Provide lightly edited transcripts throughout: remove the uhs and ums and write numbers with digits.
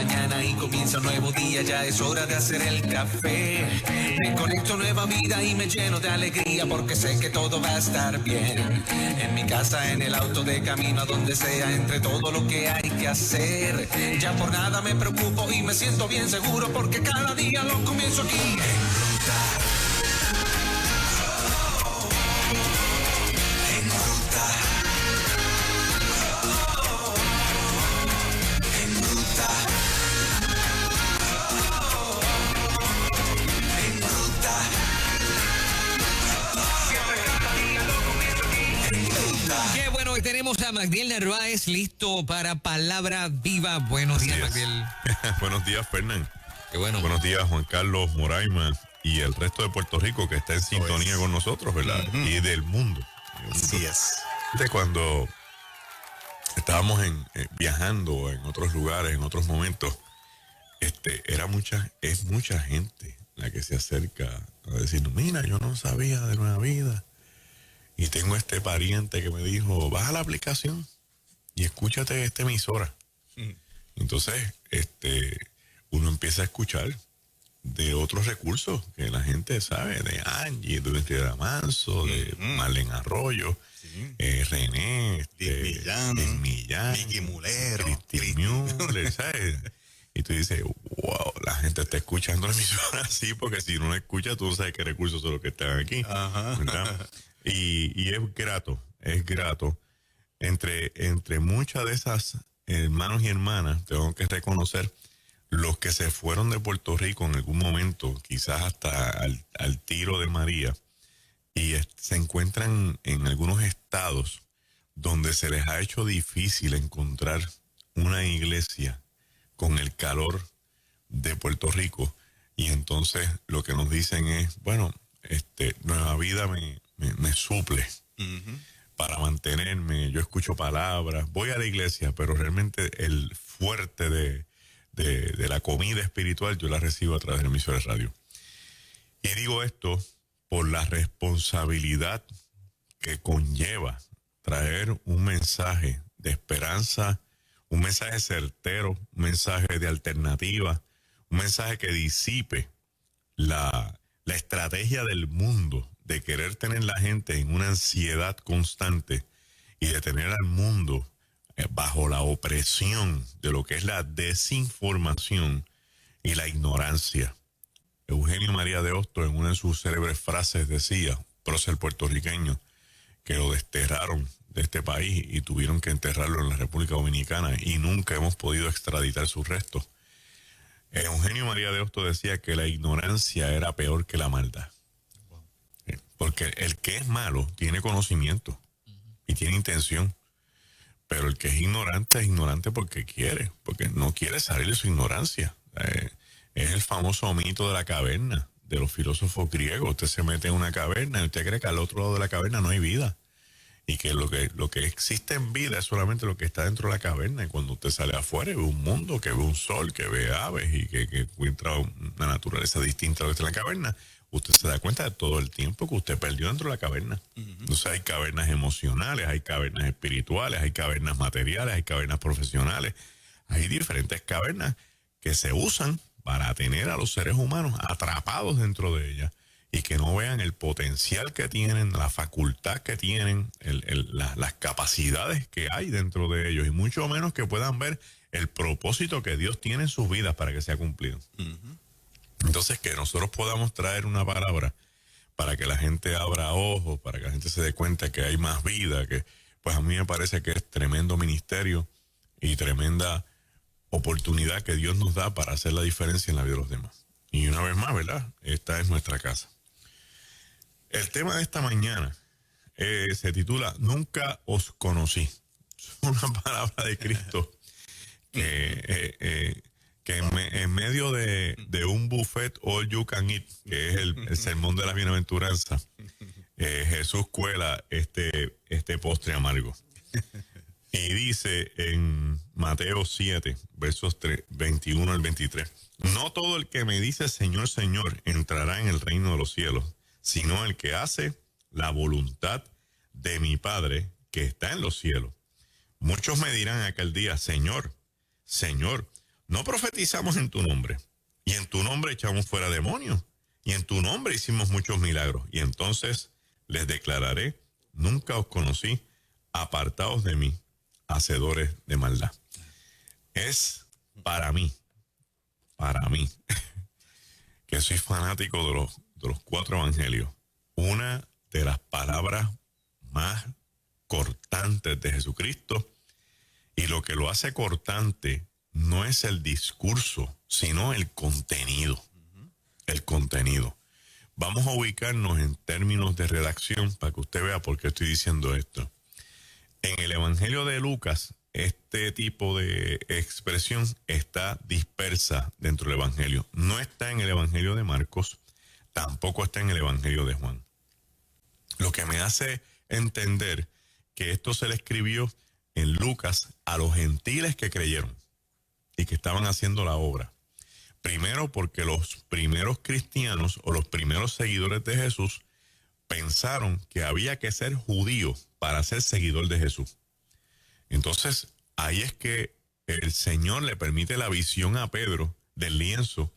mañana y comienza un nuevo día, ya es hora de hacer el café. Me conecto a nueva vida y me lleno de alegría porque sé que todo va a estar bien. En mi casa, en el auto, de camino a donde sea, entre todo lo que hay que hacer. Ya por nada me preocupo y me siento bien seguro porque cada día lo comienzo aquí. En ruta. Qué bueno, hoy tenemos a Magdiel Narváez listo para Palabra Viva. Buenos días, Magdiel. Buenos días, Fernán. Qué bueno. Buenos días, Juan Carlos Moraima y el resto de Puerto Rico que está en sintonía con nosotros, ¿verdad? Y del mundo. Así es. De cuando estábamos viajando en otros lugares, en otros momentos, es mucha gente la que se acerca a decir, mira, yo no sabía de Nueva Vida. Y tengo este pariente que me dijo, baja la aplicación y escúchate esta emisora. Entonces, uno empieza a escuchar de otros recursos que la gente sabe, de Angie, de Enrique Manso, de Marlene Arroyo, René, Millán, Vicky Mulero, Cristi Müller, ¿sabes? Y tú dices, wow, la gente está escuchando la emisora así, porque si no la escucha, tú no sabes qué recursos son los que están aquí. ¿Verdad? Y es grato. Entre muchas de esas hermanos y hermanas, tengo que reconocer los que se fueron de Puerto Rico en algún momento, quizás hasta al tiro de María, y se encuentran en algunos estados donde se les ha hecho difícil encontrar una iglesia con el calor de Puerto Rico. Y entonces lo que nos dicen es, bueno, Nueva Vida me suple para mantenerme. Yo escucho palabras, voy a la iglesia, pero realmente el fuerte de la comida espiritual yo la recibo a través de emisoras de radio. Y digo esto por la responsabilidad que conlleva traer un mensaje de esperanza, un mensaje certero, un mensaje de alternativa, un mensaje que disipe la estrategia del mundo de querer tener la gente en una ansiedad constante y de tener al mundo bajo la opresión de lo que es la desinformación y la ignorancia. Eugenio María de Hostos, en una de sus célebres frases, decía, prócer puertorriqueño, que lo desterraron de este país y tuvieron que enterrarlo en la República Dominicana y nunca hemos podido extraditar sus restos. Eugenio María de Hostos decía que la ignorancia era peor que la maldad. Porque el que es malo tiene conocimiento y tiene intención. Pero el que es ignorante porque quiere, porque no quiere salir de su ignorancia. Es el famoso mito de la caverna, de los filósofos griegos. Usted se mete en una caverna y usted cree que al otro lado de la caverna no hay vida. Y que lo que existe en vida es solamente lo que está dentro de la caverna. Y cuando usted sale afuera, ve un mundo, que ve un sol, que ve aves y que encuentra una naturaleza distinta a lo que está en la caverna, usted se da cuenta de todo el tiempo que usted perdió dentro de la caverna. Entonces hay cavernas emocionales, hay cavernas espirituales, hay cavernas materiales, hay cavernas profesionales. Hay diferentes cavernas que se usan para tener a los seres humanos atrapados dentro de ellas y que no vean el potencial que tienen, la facultad que tienen, las capacidades que hay dentro de ellos y mucho menos que puedan ver el propósito que Dios tiene en sus vidas para que sea cumplido. Entonces, que nosotros podamos traer una palabra para que la gente abra ojos, para que la gente se dé cuenta que hay más vida, que pues a mí me parece que es tremendo ministerio y tremenda oportunidad que Dios nos da para hacer la diferencia en la vida de los demás. Y una vez más, ¿verdad? Esta es nuestra casa. El tema de esta mañana se titula Nunca os conocí. Es una palabra de Cristo que en medio de un buffet all you can eat, que es el sermón de la bienaventuranza, Jesús cuela este postre amargo. Y dice en Mateo 7, versos 21 al 23, no todo el que me dice Señor, Señor, entrará en el reino de los cielos, sino el que hace la voluntad de mi Padre que está en los cielos. Muchos me dirán aquel día, Señor, Señor, no profetizamos en tu nombre, y en tu nombre echamos fuera demonios, y en tu nombre hicimos muchos milagros. Y entonces les declararé, nunca os conocí, apartaos de mí, hacedores de maldad. Es para mí, que soy fanático de los 4 evangelios, una de las palabras más cortantes de Jesucristo, y lo que lo hace cortante no es el discurso, sino el contenido. El contenido. Vamos a ubicarnos en términos de redacción para que usted vea por qué estoy diciendo esto. En el Evangelio de Lucas, este tipo de expresión está dispersa dentro del Evangelio. No está en el Evangelio de Marcos, tampoco está en el Evangelio de Juan. Lo que me hace entender que esto se le escribió en Lucas a los gentiles que creyeron y que estaban haciendo la obra. Primero porque los primeros cristianos o los primeros seguidores de Jesús pensaron que había que ser judío para ser seguidor de Jesús. Entonces, ahí es que el Señor le permite la visión a Pedro del lienzo,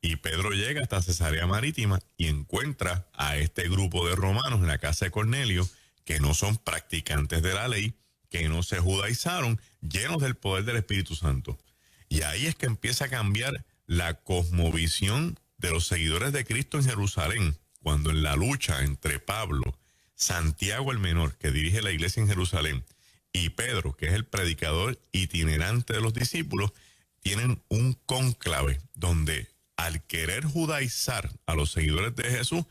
y Pedro llega hasta Cesarea Marítima y encuentra a este grupo de romanos en la casa de Cornelio que no son practicantes de la ley, que no se judaizaron, llenos del poder del Espíritu Santo. Y ahí es que empieza a cambiar la cosmovisión de los seguidores de Cristo en Jerusalén, cuando en la lucha entre Pablo, Santiago el menor, que dirige la iglesia en Jerusalén, y Pedro, que es el predicador itinerante de los discípulos, tienen un cónclave donde, al querer judaizar a los seguidores de Jesús,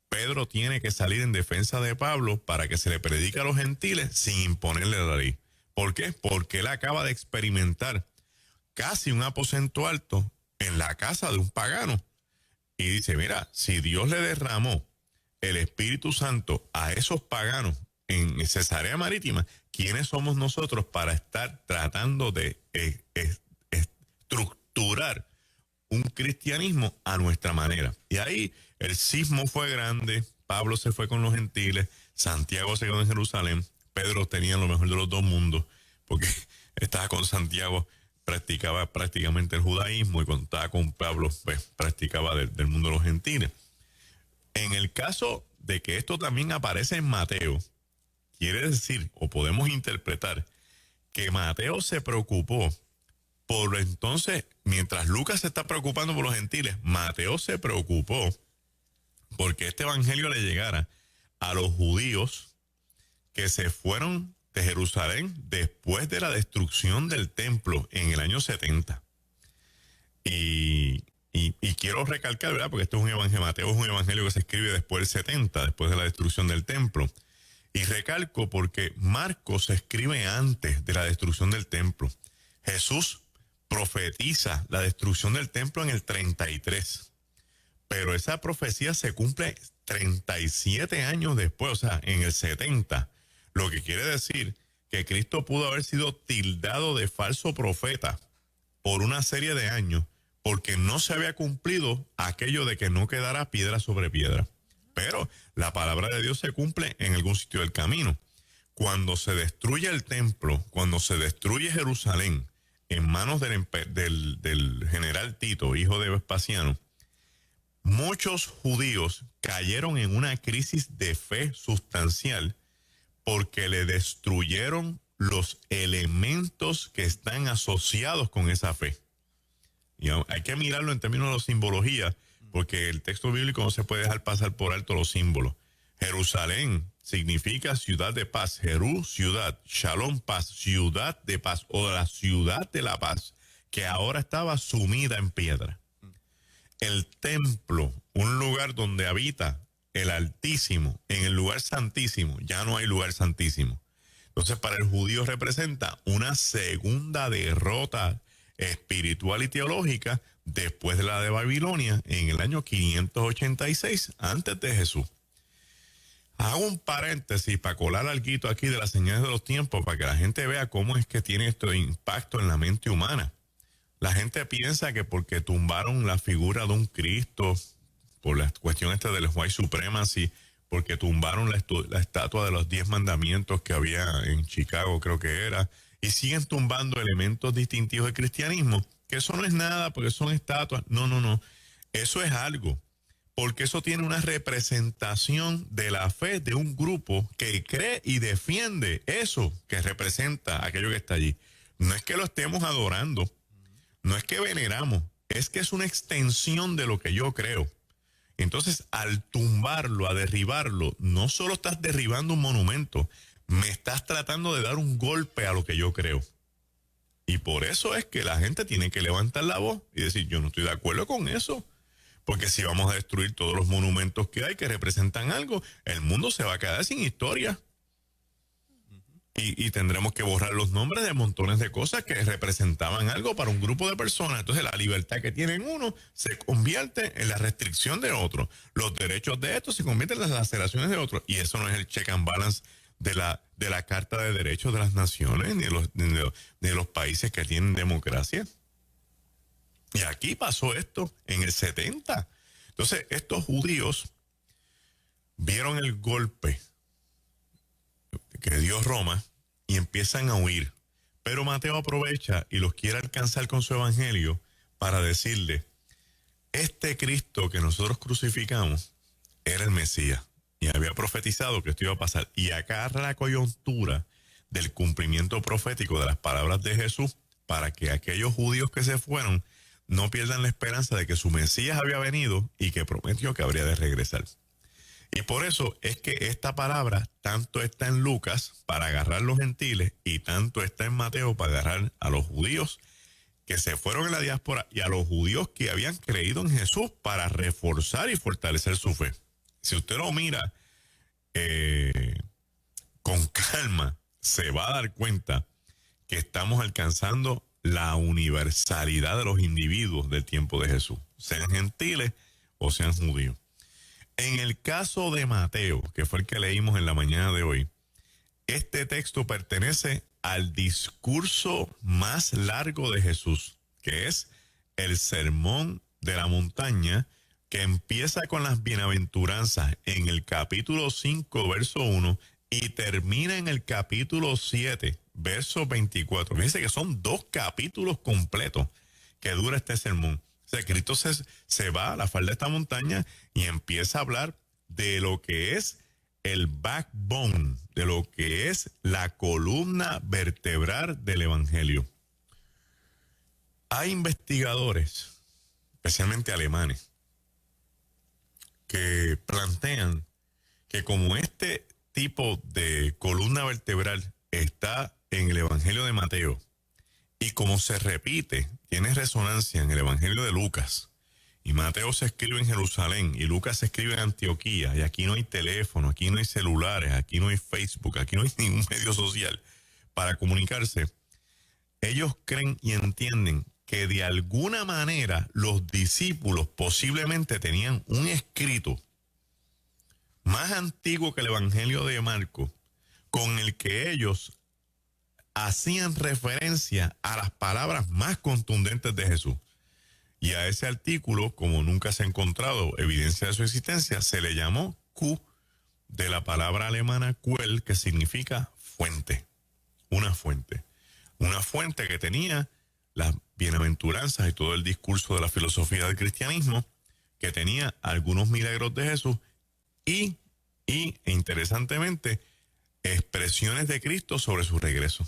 Pedro tiene que salir en defensa de Pablo para que se le predique a los gentiles sin imponerle la ley. ¿Por qué? Porque él acaba de experimentar casi un aposento alto en la casa de un pagano. Y dice, mira, si Dios le derramó el Espíritu Santo a esos paganos en Cesarea Marítima, ¿quiénes somos nosotros para estar tratando de estructurar un cristianismo a nuestra manera? Y ahí el cismo fue grande. Pablo se fue con los gentiles, Santiago se quedó en Jerusalén, Pedro tenía lo mejor de los dos mundos, porque estaba con Santiago, practicaba prácticamente el judaísmo, y cuando estaba con Pablo, pues practicaba del mundo de los gentiles. En el caso de que esto también aparece en Mateo, quiere decir, o podemos interpretar, que Mateo se preocupó por entonces, mientras Lucas se está preocupando por los gentiles, Mateo se preocupó porque este evangelio le llegara a los judíos que se fueron de Jerusalén después de la destrucción del templo en el año 70. Y quiero recalcar, ¿verdad? Porque esto es un evangelio, Mateo es un evangelio que se escribe después del 70, después de la destrucción del templo. Y recalco porque Marcos se escribe antes de la destrucción del templo. Jesús profetiza la destrucción del templo en el 33. Pero esa profecía se cumple 37 años después, o sea, en el 70. Lo que quiere decir que Cristo pudo haber sido tildado de falso profeta por una serie de años, porque no se había cumplido aquello de que no quedara piedra sobre piedra. Pero la palabra de Dios se cumple en algún sitio del camino. Cuando se destruye el templo, cuando se destruye Jerusalén en manos del general Tito, hijo de Vespasiano, muchos judíos cayeron en una crisis de fe sustancial porque le destruyeron los elementos que están asociados con esa fe. Y hay que mirarlo en términos de simbología, porque el texto bíblico no se puede dejar pasar por alto los símbolos. Jerusalén significa ciudad de paz. Jerú, ciudad. Shalom, paz. Ciudad de paz, o la ciudad de la paz, que ahora estaba sumida en piedra. El templo, un lugar donde habita el Altísimo, en el lugar santísimo, ya no hay lugar santísimo. Entonces, para el judío representa una segunda derrota espiritual y teológica después de la de Babilonia en el año 586 antes de Jesús. Hago un paréntesis para colar algo aquí de las señales de los tiempos, para que la gente vea cómo es que tiene este impacto en la mente humana. La gente piensa que porque tumbaron la figura de un Cristo, por la cuestión esta del white supremacy, porque tumbaron la estatua de los 10 mandamientos que había en Chicago, creo que era, y siguen tumbando elementos distintivos del cristianismo, que eso no es nada, porque son estatuas. No, no, no. Eso es algo. Porque eso tiene una representación de la fe de un grupo que cree y defiende eso que representa aquello que está allí. No es que lo estemos adorando, no es que veneramos, es que es una extensión de lo que yo creo. Entonces, al tumbarlo, a derribarlo, no solo estás derribando un monumento, me estás tratando de dar un golpe a lo que yo creo. Y por eso es que la gente tiene que levantar la voz y decir, yo no estoy de acuerdo con eso. Porque si vamos a destruir todos los monumentos que hay que representan algo, el mundo se va a quedar sin historia. Y tendremos que borrar los nombres de montones de cosas que representaban algo para un grupo de personas. Entonces la libertad que tienen uno se convierte en la restricción de otro. Los derechos de estos se convierten en las laceraciones de otros. Y eso no es el check and balance de la Carta de Derechos de las Naciones ni de los países que tienen democracia. Y aquí pasó esto en el 70. Entonces, estos judíos vieron el golpe que dio Roma y empiezan a huir. Pero Mateo aprovecha y los quiere alcanzar con su evangelio para decirle, este Cristo que nosotros crucificamos era el Mesías y había profetizado que esto iba a pasar. Y acá agarra la coyuntura del cumplimiento profético de las palabras de Jesús para que aquellos judíos que se fueron no pierdan la esperanza de que su Mesías había venido y que prometió que habría de regresar. Y por eso es que esta palabra tanto está en Lucas para agarrar a los gentiles y tanto está en Mateo para agarrar a los judíos que se fueron en la diáspora y a los judíos que habían creído en Jesús para reforzar y fortalecer su fe. Si usted lo mira con calma, se va a dar cuenta que estamos alcanzando la universalidad de los individuos del tiempo de Jesús, sean gentiles o sean judíos. En el caso de Mateo, que fue el que leímos en la mañana de hoy, este texto pertenece al discurso más largo de Jesús, que es el Sermón de la Montaña, que empieza con las bienaventuranzas en el capítulo 5, verso 1, y termina en el capítulo 7, verso 24. Fíjense que son 2 capítulos completos que dura este sermón. O sea, Cristo se va a la falda de esta montaña y empieza a hablar de lo que es el backbone, de lo que es la columna vertebral del Evangelio. Hay investigadores, especialmente alemanes, que plantean que como este tipo de columna vertebral está en el Evangelio de Mateo y como se repite, tiene resonancia en el Evangelio de Lucas, y Mateo se escribe en Jerusalén y Lucas se escribe en Antioquía, y aquí no hay teléfono, aquí no hay celulares, aquí no hay Facebook, aquí no hay ningún medio social para comunicarse, ellos creen y entienden que de alguna manera los discípulos posiblemente tenían un escrito más antiguo que el Evangelio de Marcos, con el que ellos hacían referencia a las palabras más contundentes de Jesús. Y a ese artículo, como nunca se ha encontrado evidencia de su existencia, se le llamó Q, de la palabra alemana Quell, que significa fuente. Una fuente. Una fuente que tenía las bienaventuranzas y todo el discurso de la filosofía del cristianismo, que tenía algunos milagros de Jesús y interesantemente, expresiones de Cristo sobre su regreso.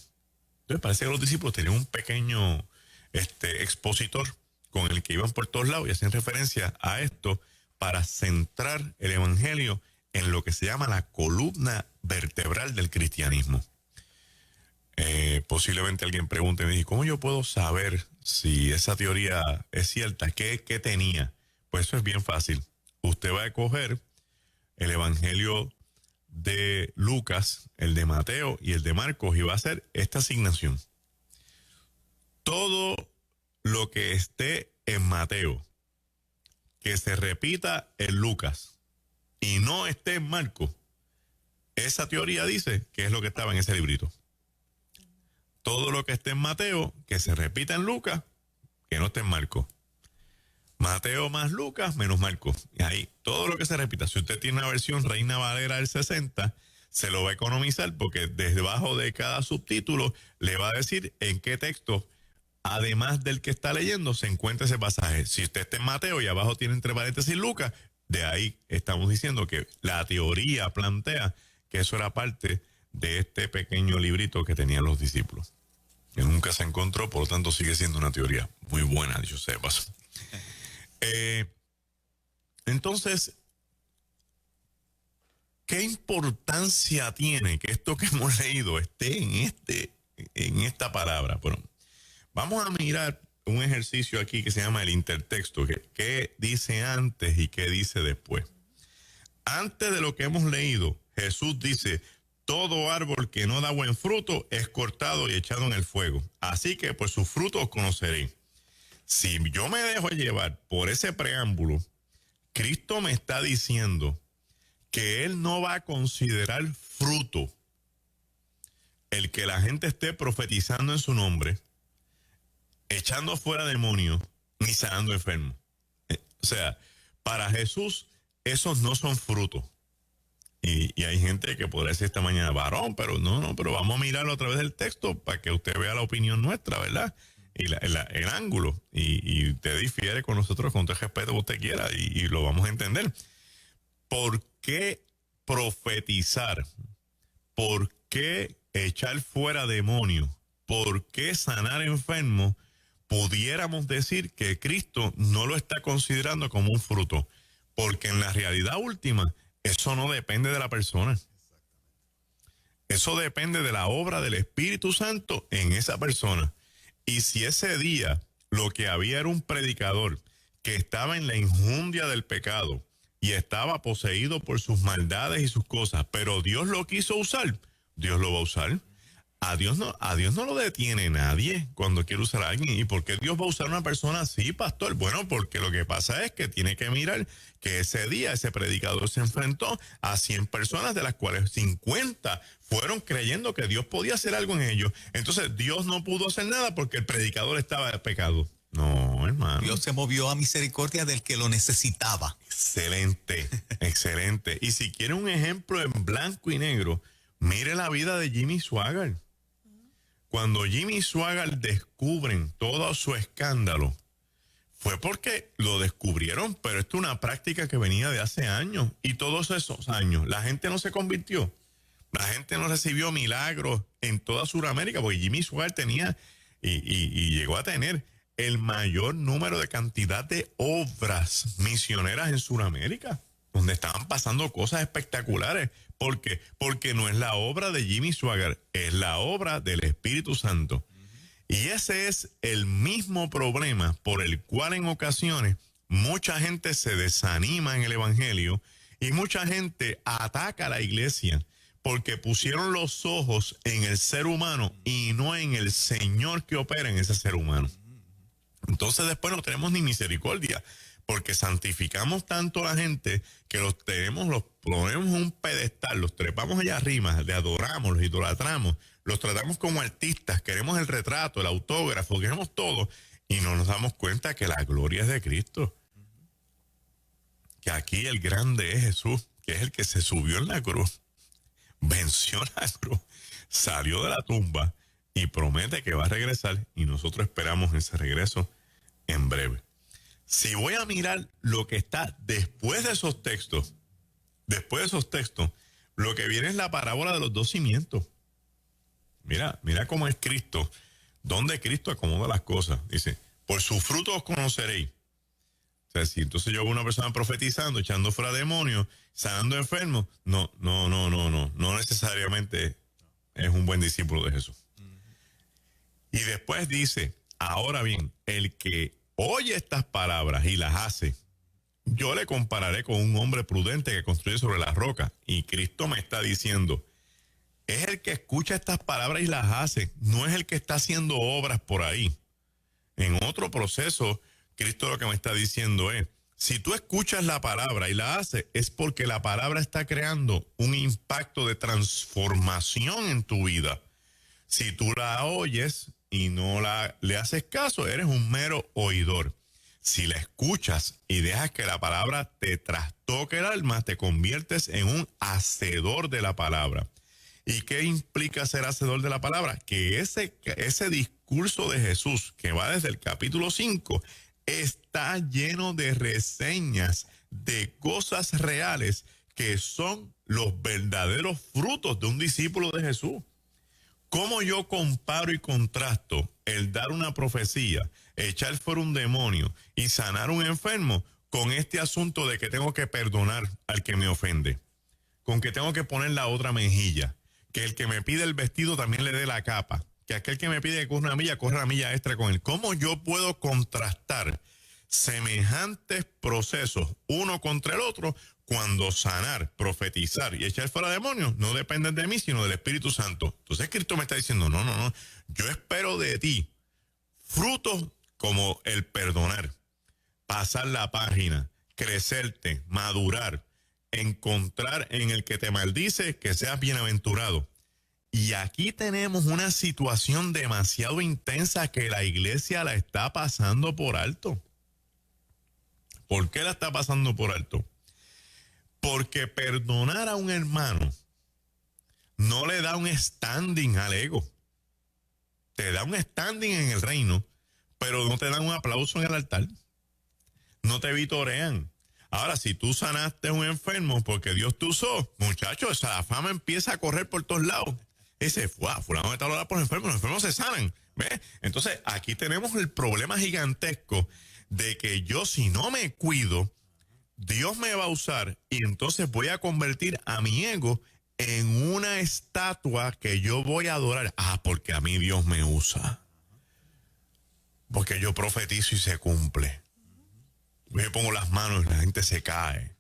Entonces parece que los discípulos tenían un pequeño expositor con el que iban por todos lados y hacían referencia a esto para centrar el Evangelio en lo que se llama la columna vertebral del cristianismo. Posiblemente alguien pregunte y me dice, ¿cómo yo puedo saber si esa teoría es cierta? ¿Qué tenía? Pues eso es bien fácil. Usted va a coger el Evangelio de Lucas, el de Mateo y el de Marcos y va a hacer esta asignación. Todo lo que esté en Mateo, que se repita en Lucas y no esté en Marcos, esa teoría dice que es lo que estaba en ese librito. Todo lo que esté en Mateo, que se repita en Lucas, que no esté en Marcos. Mateo más Lucas menos Marcos. Y ahí, todo lo que se repita. Si usted tiene una versión Reina Valera del 60, se lo va a economizar porque debajo de cada subtítulo le va a decir en qué texto además del que está leyendo, se encuentra ese pasaje. Si usted está en Mateo y abajo tiene entre paréntesis Lucas, de ahí estamos diciendo que la teoría plantea que eso era parte de este pequeño librito que tenían los discípulos, que nunca se encontró, por lo tanto sigue siendo una teoría muy buena, dicho sea de paso. Entonces, ¿qué importancia tiene que esto que hemos leído esté en esta palabra? Bueno, vamos a mirar un ejercicio aquí que se llama el intertexto, que dice antes y qué dice después. Antes de lo que hemos leído, Jesús dice: todo árbol que no da buen fruto es cortado y echado en el fuego. Así que por sus frutos os conoceréis. Si yo me dejo llevar por ese preámbulo, Cristo me está diciendo que Él no va a considerar fruto el que la gente esté profetizando en su nombre, echando fuera demonios, ni sanando enfermos. O sea, para Jesús, esos no son frutos. Y hay gente que podrá decir esta mañana: varón, pero pero vamos a mirarlo a través del texto para que usted vea la opinión nuestra, ¿verdad? Y el ángulo. Y usted difiere con nosotros con todo el respeto que usted quiera y lo vamos a entender. ¿Por qué profetizar? ¿Por qué echar fuera demonios? ¿Por qué sanar enfermos? Pudiéramos decir que Cristo no lo está considerando como un fruto, porque en la realidad última, eso no depende de la persona. Eso depende de la obra del Espíritu Santo en esa persona. Y si ese día lo que había era un predicador que estaba en la injundia del pecado y estaba poseído por sus maldades y sus cosas, pero Dios lo quiso usar, Dios lo va a usar. A Dios no lo detiene nadie cuando quiere usar a alguien. ¿Y por qué Dios va a usar a una persona así, pastor? Bueno, porque lo que pasa es que tiene que mirar que ese día ese predicador se enfrentó a 100 personas, de las cuales 50 fueron creyendo que Dios podía hacer algo en ellos. Entonces Dios no pudo hacer nada porque el predicador estaba en pecado. No, hermano. Dios se movió a misericordia del que lo necesitaba. Excelente, excelente. Y si quiere un ejemplo en blanco y negro, mire la vida de Jimmy Swaggart. Cuando Jimmy Swaggart descubren todo su escándalo, fue porque lo descubrieron, pero esto es una práctica que venía de hace años. Y todos esos años, la gente no se convirtió. La gente no recibió milagros en toda Sudamérica, porque Jimmy Swaggart tenía y llegó a tener el mayor número de cantidad de obras misioneras en Sudamérica, donde estaban pasando cosas espectaculares. ¿Por qué? Porque no es la obra de Jimmy Swaggart, es la obra del Espíritu Santo. Y ese es el mismo problema por el cual en ocasiones mucha gente se desanima en el Evangelio y mucha gente ataca a la iglesia porque pusieron los ojos en el ser humano y no en el Señor que opera en ese ser humano. Entonces después no tenemos ni misericordia, porque santificamos tanto a la gente que los ponemos en un pedestal, los trepamos allá arriba, le adoramos, los idolatramos, los tratamos como artistas, queremos el retrato, el autógrafo, queremos todo, y no nos damos cuenta que la gloria es de Cristo. Que aquí el grande es Jesús, que es el que se subió en la cruz, venció la cruz, salió de la tumba y promete que va a regresar, y nosotros esperamos ese regreso en breve. Si voy a mirar lo que está después de esos textos, lo que viene es la parábola de los dos cimientos. Mira cómo es Cristo, dónde Cristo acomoda las cosas. Dice: por sus frutos os conoceréis. O sea, si entonces yo veo una persona profetizando, echando fuera demonios, sanando enfermos, no necesariamente es un buen discípulo de Jesús. Y después dice: ahora bien, el que oye estas palabras y las hace, yo le compararé con un hombre prudente que construye sobre la roca. Y Cristo me está diciendo, es el que escucha estas palabras y las hace, no es el que está haciendo obras por ahí. En otro proceso, Cristo lo que me está diciendo es, si tú escuchas la palabra y la haces, es porque la palabra está creando un impacto de transformación en tu vida. Si tú la oyes y no le haces caso, eres un mero oidor. Si la escuchas y dejas que la palabra te trastoque el alma, te conviertes en un hacedor de la palabra. ¿Y qué implica ser hacedor de la palabra? Que ese discurso de Jesús, que va desde el capítulo 5, está lleno de reseñas de cosas reales que son los verdaderos frutos de un discípulo de Jesús. ¿Cómo yo comparo y contrasto el dar una profecía, echar fuera un demonio y sanar un enfermo con este asunto de que tengo que perdonar al que me ofende? Con que tengo que poner la otra mejilla, que el que me pide el vestido también le dé la capa, que aquel que me pide que corra una milla, corra la milla extra con él. ¿Cómo yo puedo contrastar semejantes procesos uno contra el otro cuando sanar, profetizar y echar fuera demonios no dependen de mí, sino del Espíritu Santo? Entonces Cristo me está diciendo, no, yo espero de ti frutos como el perdonar, pasar la página, crecerte, madurar, encontrar en el que te maldice que seas bienaventurado. Y aquí tenemos una situación demasiado intensa que la iglesia la está pasando por alto. ¿Por qué la está pasando por alto? Porque perdonar a un hermano no le da un standing al ego. Te da un standing en el reino, pero no te dan un aplauso en el altar. No te vitorean. Ahora, si tú sanaste a un enfermo porque Dios te usó, muchachos, esa fama empieza a correr por todos lados. Ese fulano está hablando por los enfermos se sanan. ¿Ves? Entonces, aquí tenemos el problema gigantesco de que yo, si no me cuido, Dios me va a usar y entonces voy a convertir a mi ego en una estatua que yo voy a adorar. Porque a mí Dios me usa. Porque yo profetizo y se cumple. Me pongo las manos y la gente se cae.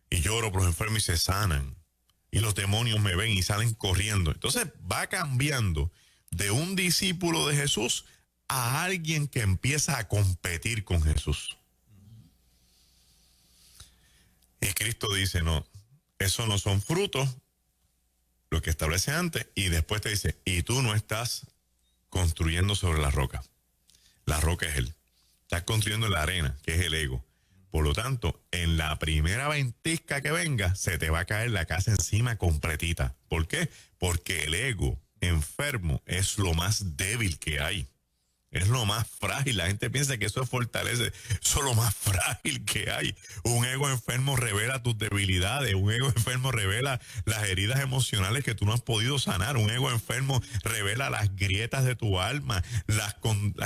Y lloro por los enfermos y se sanan. Y los demonios me ven y salen corriendo. Entonces va cambiando de un discípulo de Jesús a alguien que empieza a competir con Jesús. Y Cristo dice, no, esos no son frutos, lo que establece antes, y después te dice, y tú no estás construyendo sobre la roca. La roca es Él. Estás construyendo en la arena, que es el ego. Por lo tanto, en la primera ventisca que venga, se te va a caer la casa encima completita. ¿Por qué? Porque el ego enfermo es lo más débil que hay. Es lo más frágil. La gente piensa que eso es fortaleza. Eso es lo más frágil que hay. Un ego enfermo revela tus debilidades. Un ego enfermo revela las heridas emocionales que tú no has podido sanar. Un ego enfermo revela las grietas de tu alma, las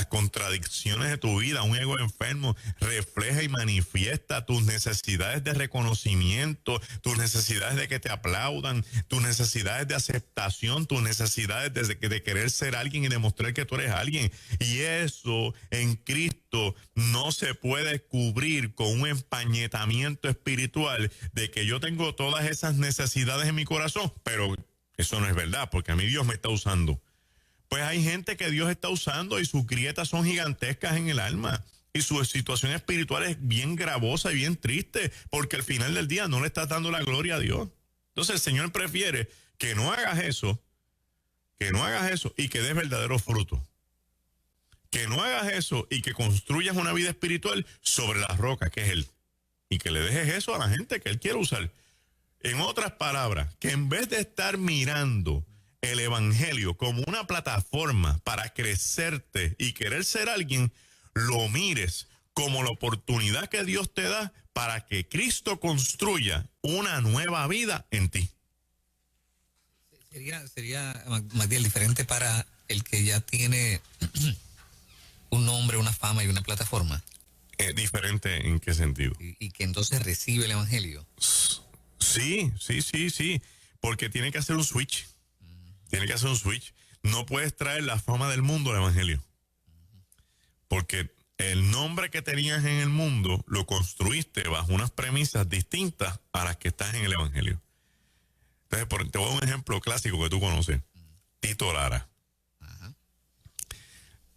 contradicciones de tu vida. Un ego enfermo refleja y manifiesta tus necesidades de reconocimiento, tus necesidades de que te aplaudan, tus necesidades de aceptación, tus necesidades de querer ser alguien y demostrar que tú eres alguien. Y eso en Cristo no se puede cubrir con un empañetamiento espiritual de que yo tengo todas esas necesidades en mi corazón, pero eso no es verdad, porque a mí Dios me está usando. Pues hay gente que Dios está usando y sus grietas son gigantescas en el alma y su situación espiritual es bien gravosa y bien triste, porque al final del día no le estás dando la gloria a Dios. Entonces el Señor prefiere que no hagas eso y que des verdaderos frutos. Que no hagas eso y que construyas una vida espiritual sobre la roca, que es Él. Y que le dejes eso a la gente que Él quiere usar. En otras palabras, que en vez de estar mirando el evangelio como una plataforma para crecerte y querer ser alguien, lo mires como la oportunidad que Dios te da para que Cristo construya una nueva vida en ti. Sería Magdiel, diferente para el que ya tiene un nombre, una fama y una plataforma. ¿Diferente en qué sentido? Y que entonces recibe el evangelio. Sí. Porque tiene que hacer un switch. Tiene que hacer un switch. No puedes traer la fama del mundo al evangelio. Porque el nombre que tenías en el mundo lo construiste bajo unas premisas distintas a las que estás en el evangelio. Entonces, te voy a dar un ejemplo clásico que tú conoces. Tito Lara.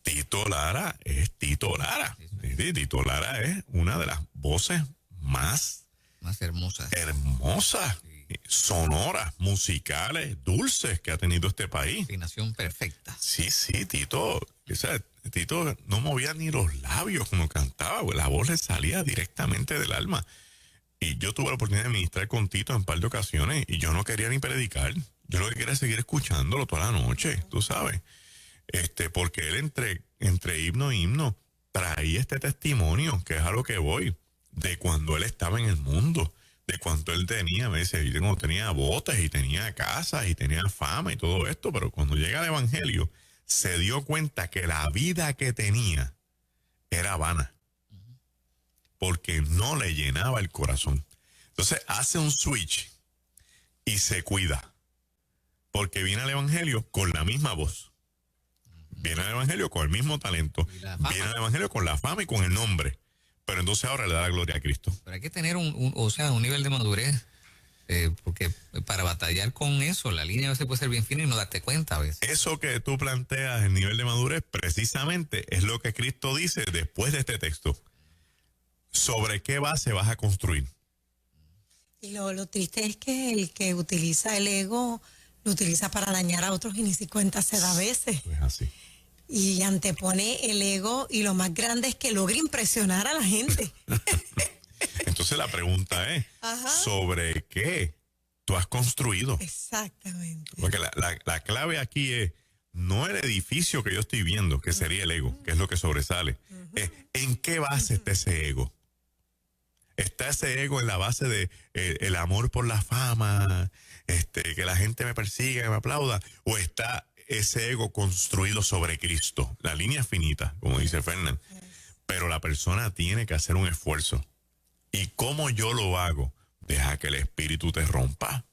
Tito Lara es Tito Lara. Tito Lara es una de las voces más hermosas, sí, sonoras, musicales, dulces que ha tenido este país. Afinación perfecta. Sí, Tito. Tito no movía ni los labios cuando cantaba, la voz le salía directamente del alma. Y yo tuve la oportunidad de ministrar con Tito en un par de ocasiones y yo no quería ni predicar. Yo lo que quería es seguir escuchándolo toda la noche, tú sabes. porque él entre himno e himno traía este testimonio, que es a lo que voy, de cuando él estaba en el mundo, de cuánto él tenía, me dice, tenía botes y tenía casas y tenía fama y todo esto, pero cuando llega el evangelio, se dio cuenta que la vida que tenía era vana, porque no le llenaba el corazón. Entonces hace un switch y se cuida, porque viene al evangelio con la misma voz, viene al evangelio con el mismo talento, viene al evangelio con la fama y con el nombre, pero entonces ahora le da la gloria a Cristo. Pero hay que tener un nivel de madurez, porque para batallar con eso, la línea a veces puede ser bien fina y no darte cuenta a veces. Eso que tú planteas, el nivel de madurez, precisamente es lo que Cristo dice después de este texto. ¿Sobre qué base vas a construir? Y lo triste es que el que utiliza el ego lo utiliza para dañar a otros y ni si cuenta se da a veces. Es así. Y antepone el ego y lo más grande es que logre impresionar a la gente. Entonces la pregunta es, Ajá. ¿sobre qué tú has construido? Exactamente. Porque la clave aquí es, no el edificio que yo estoy viendo, que sería el ego, que es lo que sobresale. Es, ¿en qué base está ese ego? ¿Está ese ego en la base de el amor por la fama, que la gente me persiga, que me aplauda? ¿O está ese ego construido sobre Cristo? La línea es finita, como dice Fernán. Pero la persona tiene que hacer un esfuerzo. ¿Y cómo yo lo hago? Deja que el Espíritu te rompa.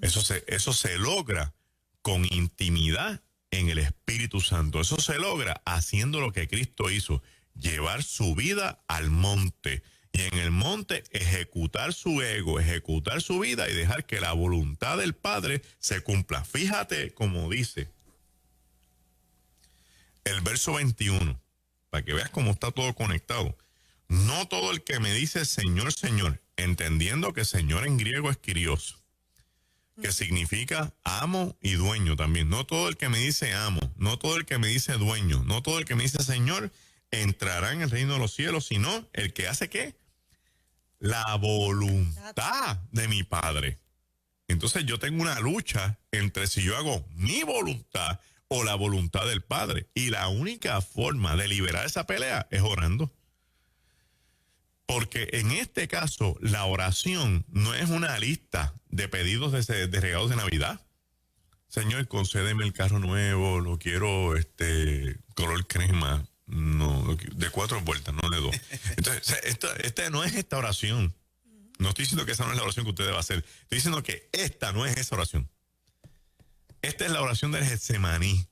Eso se logra con intimidad en el Espíritu Santo. Eso se logra haciendo lo que Cristo hizo, llevar su vida al monte. Y en el monte ejecutar su ego, ejecutar su vida y dejar que la voluntad del Padre se cumpla. Fíjate cómo dice el verso 21, para que veas cómo está todo conectado. No todo el que me dice Señor, Señor, entendiendo que Señor en griego es Kyrios, que significa amo y dueño también. No todo el que me dice amo, no todo el que me dice dueño, no todo el que me dice Señor entrará en el reino de los cielos, sino el que hace ¿qué? La voluntad de mi Padre. Entonces yo tengo una lucha entre si yo hago mi voluntad o la voluntad del Padre. Y la única forma de liberar esa pelea es orando. Porque en este caso, la oración no es una lista de pedidos de regalos de Navidad. Señor, concédeme el carro nuevo, lo quiero color crema. No, de 4 vueltas, no de 2. Entonces, esta no es esta oración. No estoy diciendo que esa no es la oración que usted debe hacer. Estoy diciendo que esta no es esa oración. Esta es la oración del Getsemaní.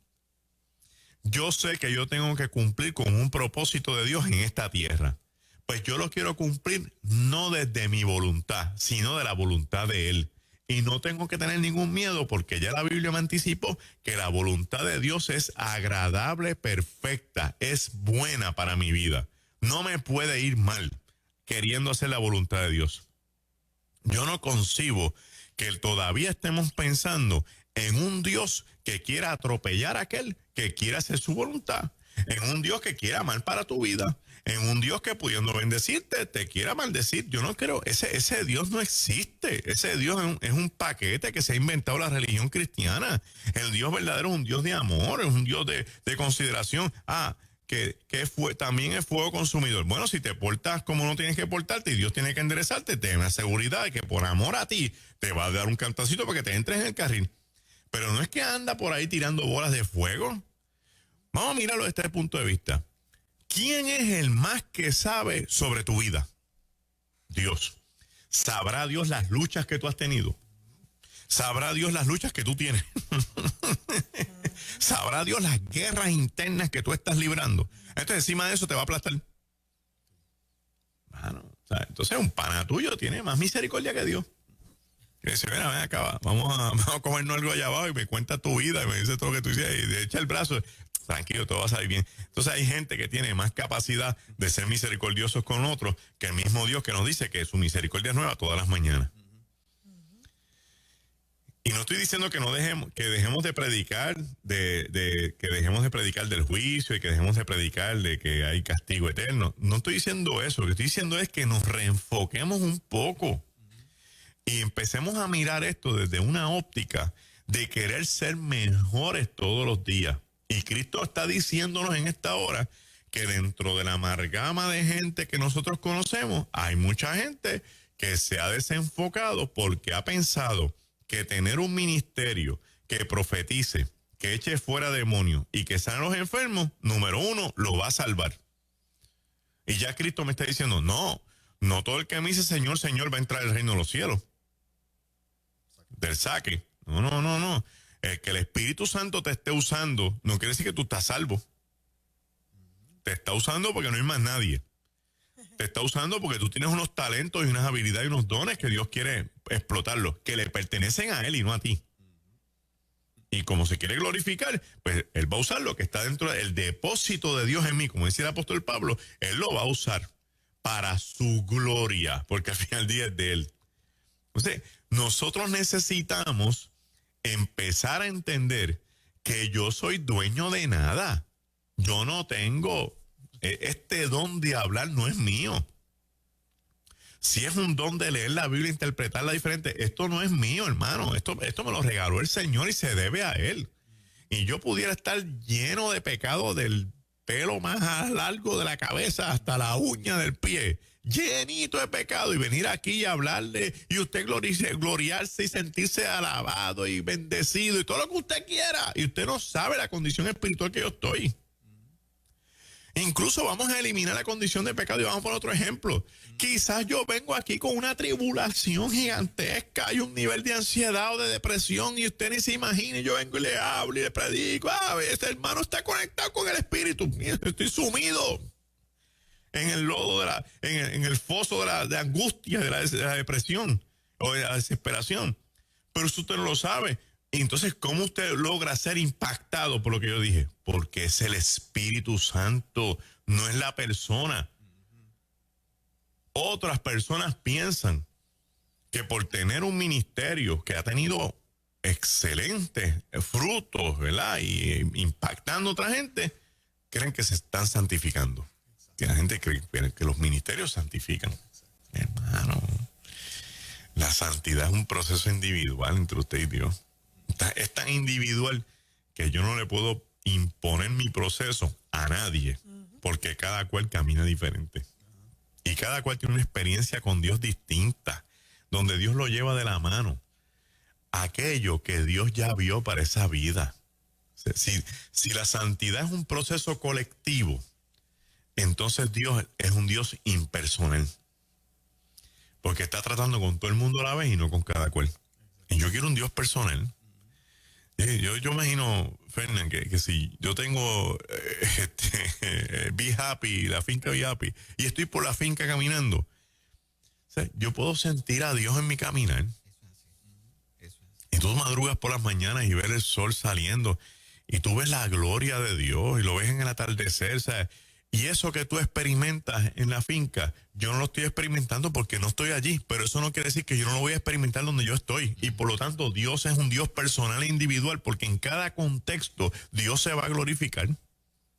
Yo sé que yo tengo que cumplir con un propósito de Dios en esta tierra. Pues yo lo quiero cumplir no desde mi voluntad, sino de la voluntad de Él. Y no tengo que tener ningún miedo porque ya la Biblia me anticipó que la voluntad de Dios es agradable, perfecta, es buena para mi vida. No me puede ir mal queriendo hacer la voluntad de Dios. Yo no concibo que todavía estemos pensando en un Dios que quiera atropellar a aquel que quiera hacer su voluntad, en un Dios que quiera mal para tu vida, en un Dios que pudiendo bendecirte te quiera maldecir. Yo no creo, ese Dios no existe. Ese Dios es un paquete que se ha inventado la religión cristiana. El Dios verdadero es un Dios de amor, es un Dios de consideración. También es fuego consumidor. Bueno, si te portas como no tienes que portarte y Dios tiene que enderezarte, ten la seguridad de que por amor a ti te va a dar un cantacito para que te entres en el carril. Pero no es que anda por ahí tirando bolas de fuego. Vamos a mirarlo desde este punto de vista. ¿Quién es el más que sabe sobre tu vida? Dios. ¿Sabrá Dios las luchas que tú has tenido? ¿Sabrá Dios las luchas que tú tienes? ¿Sabrá Dios las guerras internas que tú estás librando? Entonces encima de eso te va a aplastar. Entonces un pana tuyo tiene más misericordia que Dios. Y dice, ven acá, vamos a comernos algo allá abajo y me cuenta tu vida y me dice todo lo que tú hiciste y te echa el brazo. Tranquilo, todo va a salir bien. Entonces hay gente que tiene más capacidad de ser misericordiosos con otros que el mismo Dios que nos dice que su misericordia es nueva todas las mañanas. Y no estoy diciendo que dejemos de predicar, que dejemos de predicar del juicio y que dejemos de predicar de que hay castigo eterno. No estoy diciendo eso. Lo que estoy diciendo es que nos reenfoquemos un poco y empecemos a mirar esto desde una óptica de querer ser mejores todos los días. Y Cristo está diciéndonos en esta hora que dentro de la amalgama de gente que nosotros conocemos, hay mucha gente que se ha desenfocado porque ha pensado que tener un ministerio que profetice, que eche fuera demonios y que sane a los enfermos, número uno, lo va a salvar. Y ya Cristo me está diciendo, no todo el que me dice Señor, Señor va a entrar al reino de los cielos. Del saque. No. Que el Espíritu Santo te esté usando no quiere decir que tú estás salvo. Te está usando porque no hay más nadie. Te está usando porque tú tienes unos talentos y unas habilidades y unos dones que Dios quiere explotarlos, que le pertenecen a Él y no a ti. Y como se quiere glorificar, pues Él va a usar lo que está dentro del depósito de Dios en mí, como dice el apóstol Pablo, Él lo va a usar para su gloria, porque al final del día es de Él. Entonces, nosotros necesitamos empezar a entender que yo soy dueño de nada. Yo no tengo, este don de hablar no es mío. Si es un don de leer la Biblia, interpretarla diferente, esto no es mío, hermano. Esto me lo regaló el Señor y se debe a Él. Y yo pudiera estar lleno de pecado del pelo más largo de la cabeza hasta la uña del pie, llenito de pecado, y venir aquí y hablarle, y usted gloriarse y sentirse alabado y bendecido y todo lo que usted quiera. Y usted no sabe la condición espiritual que yo estoy. Incluso vamos a eliminar la condición de pecado y vamos por otro ejemplo. Quizás yo vengo aquí con una tribulación gigantesca y un nivel de ansiedad o de depresión y usted ni se imagina, y yo vengo y le hablo y le predico. Este hermano está conectado con el Espíritu. Estoy sumido en el lodo, en el foso de angustia, de la depresión o de la desesperación. Pero eso usted no lo sabe. Entonces, ¿cómo usted logra ser impactado por lo que yo dije? Porque es el Espíritu Santo, no es la persona. Otras personas piensan que por tener un ministerio que ha tenido excelentes frutos, ¿verdad? Y impactando a otra gente, creen que se están santificando. Que la gente cree que los ministerios santifican. Hermano, la santidad es un proceso individual entre usted y Dios. Es tan individual que yo no le puedo imponer mi proceso a nadie, porque cada cual camina diferente. Y cada cual tiene una experiencia con Dios distinta, donde Dios lo lleva de la mano. Aquello que Dios ya vio para esa vida. Si la santidad es un proceso colectivo, entonces Dios es un Dios impersonal. Porque está tratando con todo el mundo a la vez y no con cada cual. Y yo quiero un Dios personal. Yo imagino, Fernán, que si yo tengo Be Happy, la finca Be Happy, y estoy por la finca caminando, o sea, yo puedo sentir a Dios en mi caminar. Y tú madrugas por las mañanas y ves el sol saliendo, y tú ves la gloria de Dios, y lo ves en el atardecer, ¿sabes? Y eso que tú experimentas en la finca, yo no lo estoy experimentando porque no estoy allí, pero eso no quiere decir que yo no lo voy a experimentar donde yo estoy. Y por lo tanto, Dios es un Dios personal e individual, porque en cada contexto Dios se va a glorificar.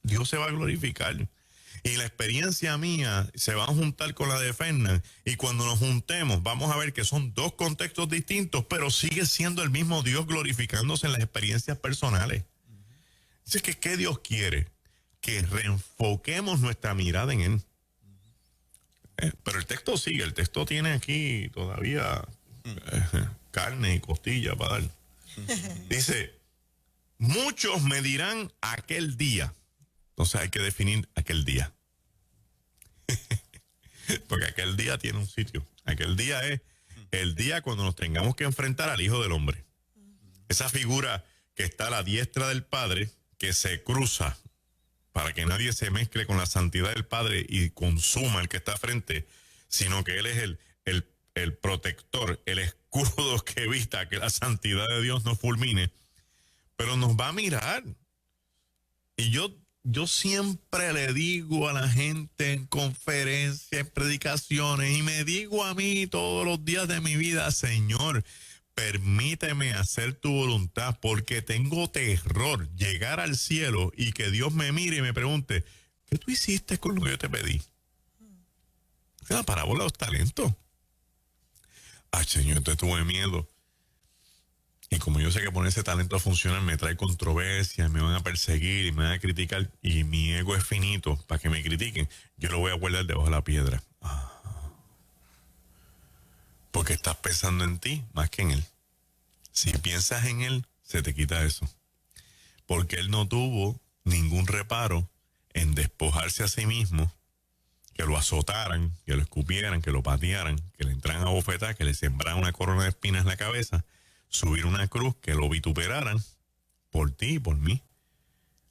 Dios se va a glorificar. Y la experiencia mía se va a juntar con la de Fernán. Y cuando nos juntemos, vamos a ver que son dos contextos distintos, pero sigue siendo el mismo Dios glorificándose en las experiencias personales. Así que, ¿qué Dios quiere? Que reenfoquemos nuestra mirada en Él. Pero el texto sigue, el texto tiene aquí todavía carne y costilla para dar. Dice, muchos me dirán aquel día. Entonces hay que definir aquel día. Porque aquel día tiene un sitio. Aquel día es el día cuando nos tengamos que enfrentar al Hijo del Hombre. Esa figura que está a la diestra del Padre, que se cruza para que nadie se mezcle con la santidad del Padre y consuma el que está frente, sino que Él es el protector, el escudo que evita que la santidad de Dios nos fulmine, pero nos va a mirar. Y yo siempre le digo a la gente en conferencias, en predicaciones, y me digo a mí todos los días de mi vida, Señor, permíteme hacer tu voluntad, porque tengo terror llegar al cielo y que Dios me mire y me pregunte, ¿qué tú hiciste con lo que yo te pedí? Es la parábola de los talentos. Ay, Señor, te tuve miedo. Y como yo sé que poner ese talento a funcionar me trae controversia, me van a perseguir y me van a criticar, y mi ego es finito para que me critiquen, yo lo voy a guardar debajo de la piedra. Porque estás pensando en ti más que en él. Si piensas en él, se te quita eso. Porque él no tuvo ningún reparo en despojarse a sí mismo, que lo azotaran, que lo escupieran, que lo patearan, que le entraran a bofetar, que le sembraran una corona de espinas en la cabeza, subir una cruz, que lo vituperaran por ti y por mí.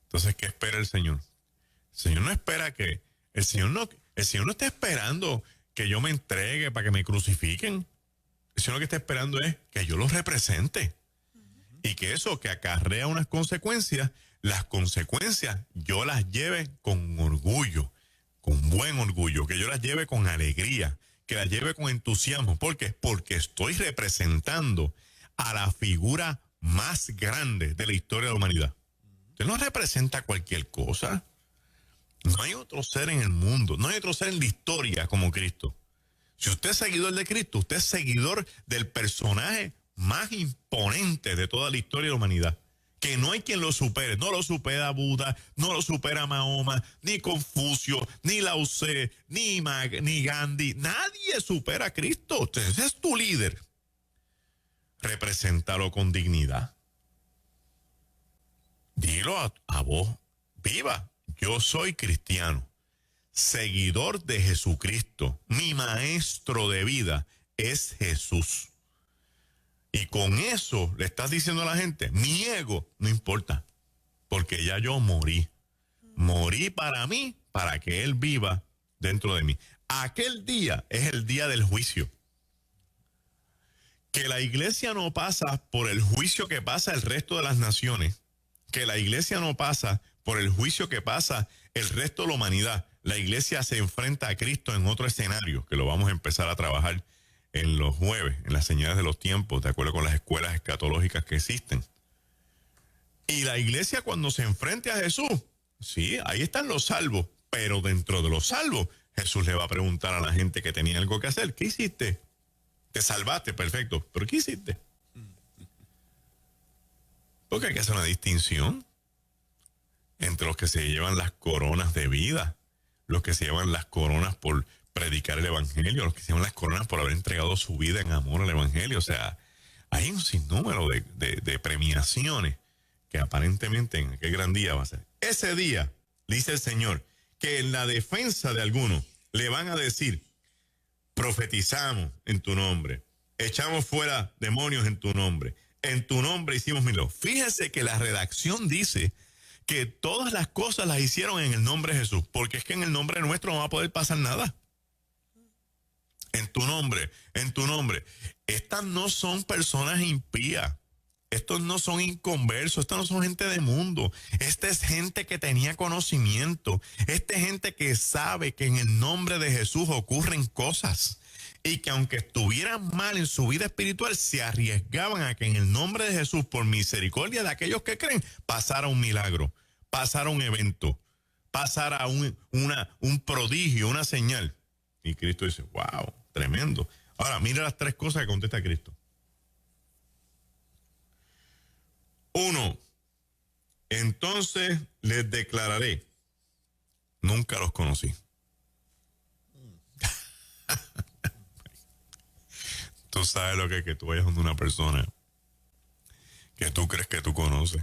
Entonces, ¿qué espera el Señor? El Señor no espera que... El Señor no está esperando que yo me entregue para que me crucifiquen. El Señor lo que está esperando es que yo los represente. Y que eso que acarrea unas consecuencias, las consecuencias yo las lleve con orgullo, con buen orgullo, que yo las lleve con alegría, que las lleve con entusiasmo. ¿Por qué? Porque estoy representando a la figura más grande de la historia de la humanidad. Usted no representa cualquier cosa. No hay otro ser en el mundo, no hay otro ser en la historia como Cristo. Si usted es seguidor de Cristo, usted es seguidor del personaje más imponente de toda la historia de la humanidad. Que no hay quien lo supere. No lo supera Buda, no lo supera Mahoma, ni Confucio, ni Lao Tse, ni Gandhi. Nadie supera a Cristo. Ese es tu líder. Represéntalo con dignidad. Dilo a voz viva. Yo soy cristiano, seguidor de Jesucristo. Mi maestro de vida es Jesús. Y con eso le estás diciendo a la gente, mi ego no importa, porque ya yo morí. Morí para mí, para que Él viva dentro de mí. Aquel día es el día del juicio. Que la iglesia no pasa por el juicio que pasa el resto de las naciones. Que la iglesia no pasa por el juicio que pasa el resto de la humanidad. La iglesia se enfrenta a Cristo en otro escenario, que lo vamos a empezar a trabajar en los jueves, en las señales de los tiempos, de acuerdo con las escuelas escatológicas que existen. Y la iglesia cuando se enfrente a Jesús, sí, ahí están los salvos, pero dentro de los salvos, Jesús le va a preguntar a la gente que tenía algo que hacer, ¿qué hiciste? Te salvaste, perfecto, pero ¿qué hiciste? Porque hay que hacer una distinción entre los que se llevan las coronas de vida, los que se llevan las coronas por predicar el evangelio, los que se llevan las coronas por haber entregado su vida en amor al evangelio. O sea, hay un sinnúmero de premiaciones que aparentemente en aquel gran día va a ser. Ese día, dice el Señor, que en la defensa de algunos le van a decir, profetizamos en tu nombre, echamos fuera demonios en tu nombre hicimos milagros. Fíjese que la redacción dice que todas las cosas las hicieron en el nombre de Jesús, porque es que en el nombre nuestro no va a poder pasar nada. En tu nombre. Estas no son personas impías. Estos no son inconversos. Estos no son gente de mundo. Esta es gente que tenía conocimiento. Esta es gente que sabe que en el nombre de Jesús ocurren cosas. Y que aunque estuvieran mal en su vida espiritual, se arriesgaban a que en el nombre de Jesús, por misericordia de aquellos que creen, pasara un milagro, pasara un evento, pasara un prodigio, una señal. Y Cristo dice, wow, tremendo. Ahora, mira las tres cosas que contesta Cristo. 1. Entonces les declararé, nunca los conocí. Tú sabes lo que es que tú vayas donde una persona que tú crees que tú conoces.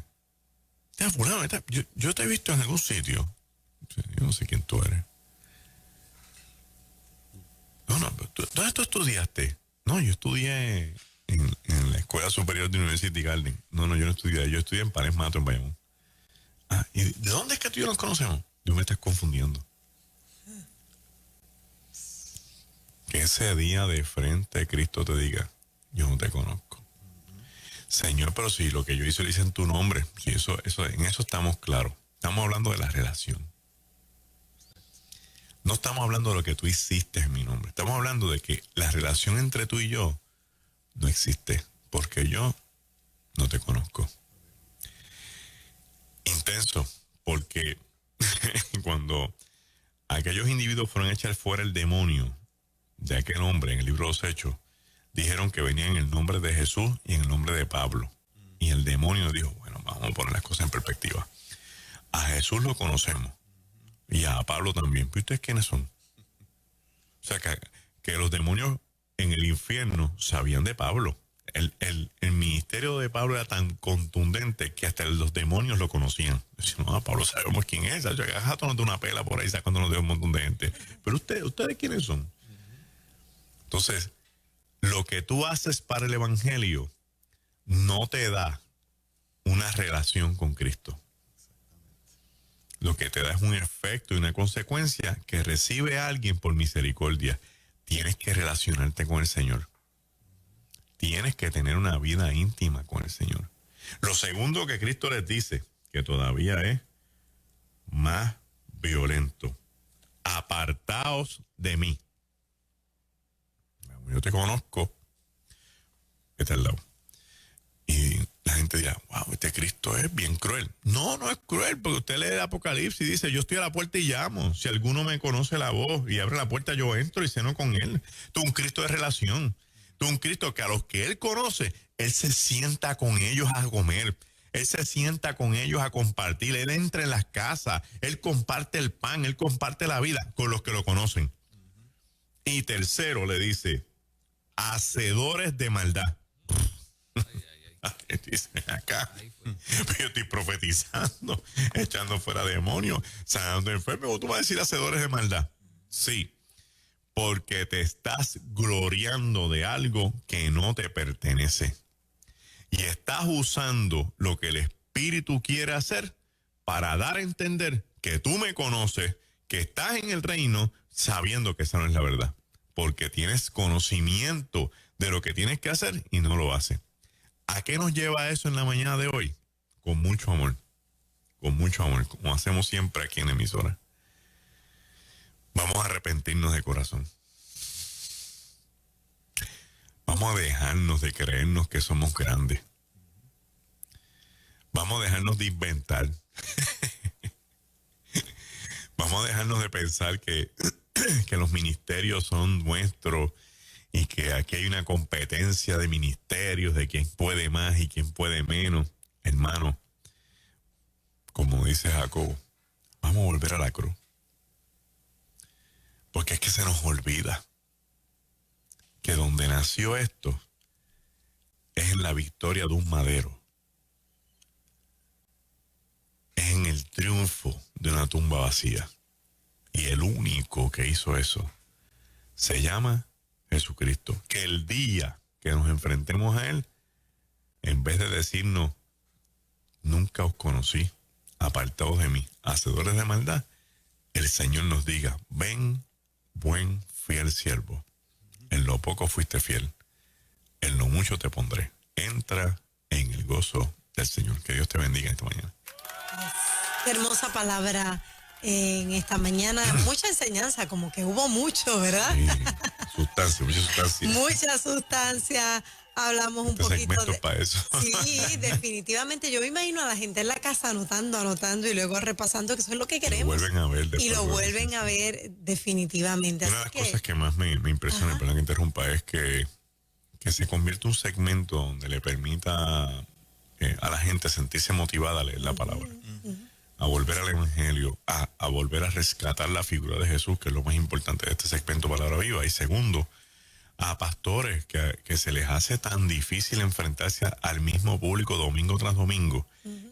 Ya, fulano, yo te he visto en algún sitio. Yo no sé quién tú eres. No, ¿dónde tú estudiaste? No, yo estudié en la Escuela Superior de University Garden. No, yo no estudié. Yo estudié en Pares Mato, en Bayamón. ¿Y de dónde es que tú y yo nos conocemos? Yo me estás confundiendo. Que ese día de frente Cristo te diga, yo no te conozco. Señor, pero si lo que yo hice lo hice en tu nombre, si en eso estamos claros. Estamos hablando de la relación. No estamos hablando de lo que tú hiciste en mi nombre. Estamos hablando de que la relación entre tú y yo no existe, porque yo no te conozco. Intenso, porque cuando aquellos individuos fueron a echar fuera el demonio de aquel hombre en el libro de los Hechos, dijeron que venía en el nombre de Jesús y en el nombre de Pablo. Y el demonio dijo, bueno, vamos a poner las cosas en perspectiva. A Jesús lo conocemos y a Pablo también. ¿Pero ustedes quiénes son? O sea, que los demonios en el infierno sabían de Pablo. El ministerio de Pablo era tan contundente que hasta los demonios lo conocían. Decían, no, Pablo sabemos quién es. Yo gato nos da una pela por ahí sacándonos de un montón de gente. Pero ustedes quiénes son. Entonces, lo que tú haces para el evangelio no te da una relación con Cristo. Lo que te da es un efecto y una consecuencia que recibe alguien por misericordia. Tienes que relacionarte con el Señor. Tienes que tener una vida íntima con el Señor. Lo segundo que Cristo les dice, que todavía es más violento. Apartaos de mí. Yo te conozco. Vete al lado. Y la gente dirá, wow, este Cristo es bien cruel. No, no es cruel, porque usted lee el Apocalipsis y dice, yo estoy a la puerta y llamo. Si alguno me conoce la voz y abre la puerta, yo entro y ceno con él. Tú un Cristo de relación. Tú un Cristo que a los que él conoce, él se sienta con ellos a comer. Él se sienta con ellos a compartir. Él entra en las casas. Él comparte el pan. Él comparte la vida con los que lo conocen. Y tercero le dice, hacedores de maldad. Dice acá, yo estoy profetizando, echando fuera demonios, sanando enfermos. ¿Tú vas a decir hacedores de maldad? Sí, porque te estás gloriando de algo que no te pertenece. Y estás usando lo que el Espíritu quiere hacer para dar a entender que tú me conoces, que estás en el reino, sabiendo que esa no es la verdad. Porque tienes conocimiento de lo que tienes que hacer y no lo haces. ¿A qué nos lleva eso en la mañana de hoy? Con mucho amor, como hacemos siempre aquí en emisora. Vamos a arrepentirnos de corazón. Vamos a dejarnos de creernos que somos grandes. Vamos a dejarnos de inventar. Vamos a dejarnos de pensar que los ministerios son nuestros y que aquí hay una competencia de ministerios, de quién puede más y quién puede menos. Hermano, como dice Jacobo, vamos a volver a la cruz. Porque es que se nos olvida que donde nació esto es en la victoria de un madero. Es en el triunfo de una tumba vacía. Y el único que hizo eso se llama Jesucristo. Que el día que nos enfrentemos a Él, en vez de decirnos, nunca os conocí, apartados de mí, hacedores de maldad, el Señor nos diga, ven, buen, fiel siervo. En lo poco fuiste fiel, en lo mucho te pondré. Entra en el gozo del Señor. Que Dios te bendiga esta mañana. Qué hermosa palabra en esta mañana. Mucha enseñanza, como que hubo mucho, ¿verdad? Sí, mucha sustancia. Mucha sustancia. Hablamos un poquito de... para eso. Sí, definitivamente. Yo me imagino a la gente en la casa anotando y luego repasando, que eso es lo que queremos. Lo vuelven a ver. Y lo vuelven a ver definitivamente. Una de las cosas que más me impresiona, perdón que interrumpa, es que se convierte un segmento donde le permita a la gente sentirse motivada a leer la palabra. A volver al Evangelio, a volver a rescatar la figura de Jesús, que es lo más importante de este segmento Palabra Viva. Y segundo, a pastores que se les hace tan difícil enfrentarse al mismo público domingo tras domingo,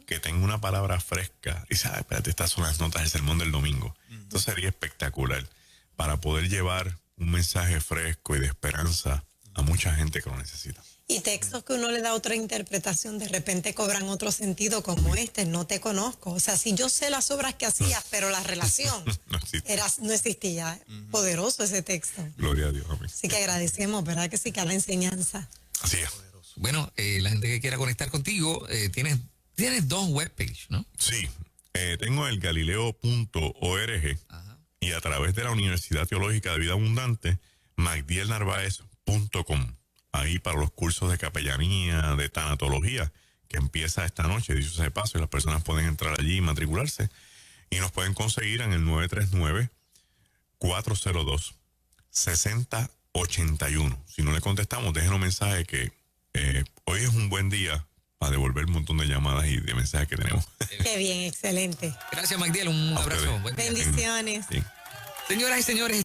que tenga una palabra fresca y sabe, espérate, estas son las notas del sermón del domingo. Esto sería espectacular para poder llevar un mensaje fresco y de esperanza a mucha gente que lo necesita. Y textos que uno le da otra interpretación, de repente cobran otro sentido, como este, no te conozco. O sea, si yo sé las obras que hacías, pero la relación no existía. Poderoso ese texto. Gloria a Dios, amén. Así que agradecemos, ¿verdad? Que sí, que a la enseñanza. Así es. Bueno, la gente que quiera conectar contigo, tienes dos webpages, ¿no? Sí, tengo el galileo.org y a través de la Universidad Teológica de Vida Abundante, magdielnarvaez.com. Ahí para los cursos de capellanía, de tanatología, que empieza esta noche, dicho sea de paso, y las personas pueden entrar allí y matricularse. Y nos pueden conseguir en el 939-402-6081. Si no le contestamos, déjenos un mensaje que hoy es un buen día devolver un montón de llamadas y de mensajes que tenemos. Qué bien, excelente. Gracias, Magdiel. Un A abrazo. ustedes. Buen día. Bendiciones. Bien. Señoras y señores.